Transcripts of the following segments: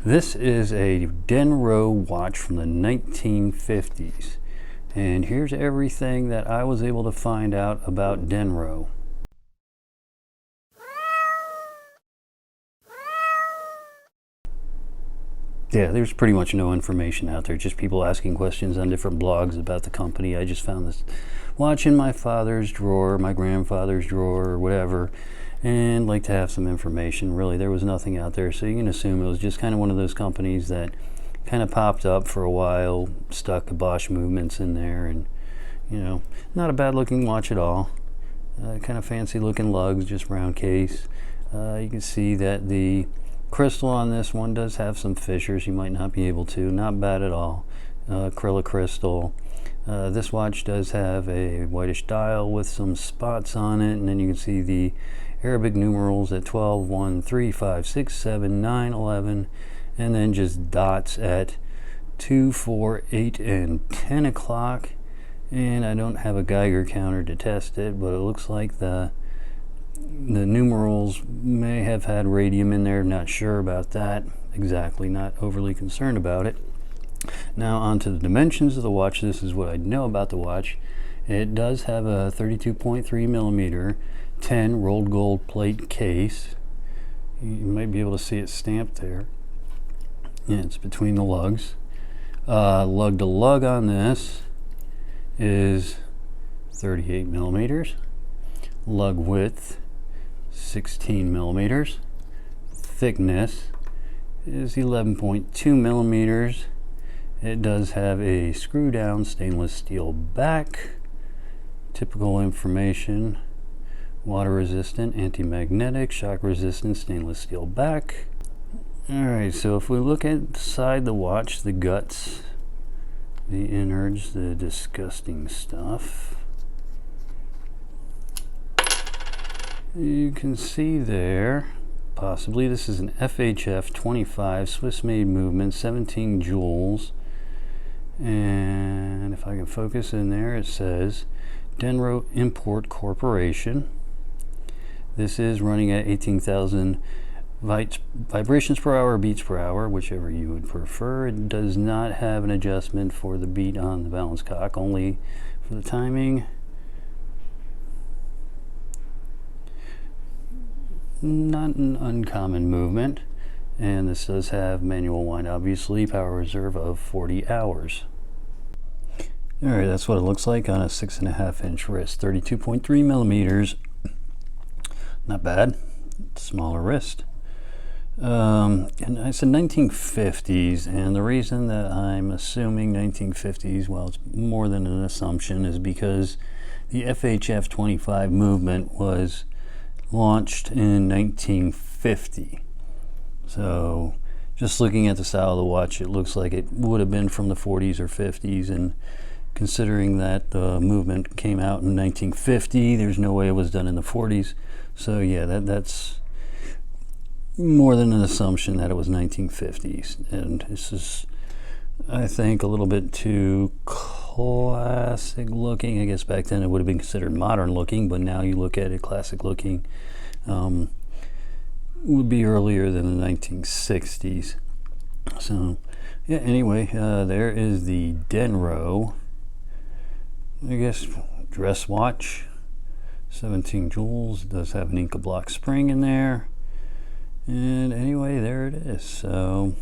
This is a Denro watch from the 1950s, and here's everything that I was able to find out about Denro. Yeah, there's pretty much no information out there, just people asking questions on different blogs about the company. I just found this watch in my father's drawer, my grandfather's drawer, or whatever, and like to have some information. Really, there was nothing out there, so you can assume it was just kind of one of those companies that kind of popped up for a while, stuck Bosch movements in there, and not a bad looking watch at all. Kind of fancy looking lugs, just round case. You can see that the crystal on this one does have some fissures. You might not be able to. Not bad at all. Acrylic crystal. This watch does have a whitish dial with some spots on it, and then you can see the Arabic numerals at 12, 1, 3, 5, 6, 7, 9, 11, and then just dots at 2, 4, 8, and 10 o'clock. And I don't have a Geiger counter to test it, but it looks like the numerals may have had radium in there. Not sure about that exactly, not overly concerned about it. Now on to the dimensions of the watch. This is what I know about the watch. It does have a 32.3 millimeter 10 rolled gold plate case. You might be able to see it stamped there. Yeah, it's between the lugs. Lug to lug on this is 38 millimeters. Lug width 16 millimeters. Thickness is 11.2 millimeters. It does have a screw down stainless steel back. Typical information: water resistant, anti-magnetic, shock resistant, stainless steel back. Alright, so if we look inside the watch, the guts, the innards, the disgusting stuff, you can see there, possibly this is an FHF 25 Swiss made movement, 17 joules. And if I can focus in there, it says Denro Import Corporation. This is running at 18,000 vibrations per hour, beats per hour, whichever you would prefer. It does not have an adjustment for the beat on the balance cock, only for the timing. Not an uncommon movement. And this does have manual wind, obviously, power reserve of 40 hours. Alright, that's what it looks like on a 6.5 inch wrist, 32.3 millimeters. Not bad. Smaller wrist. And I said 1950s, and the reason that I'm assuming 1950s, well, it's more than an assumption, is because the FHF 25 movement was launched in 1950. So just looking at the style of the watch, it looks like it would have been from the 40s or 50s, and considering that the movement came out in 1950, there's no way it was done in the 40s. So yeah, that's more than an assumption that it was 1950s. And this is, I think, a little bit too classic looking. I guess back then it would have been considered modern looking, but now you look at it, classic looking would be earlier than the 1960s. So yeah, anyway, there is the Denro, I guess, dress watch, 17 joules. It does have an Inca block spring in there. And anyway, there it is. So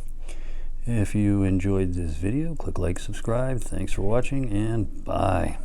if you enjoyed this video, click like, subscribe. Thanks for watching, and bye.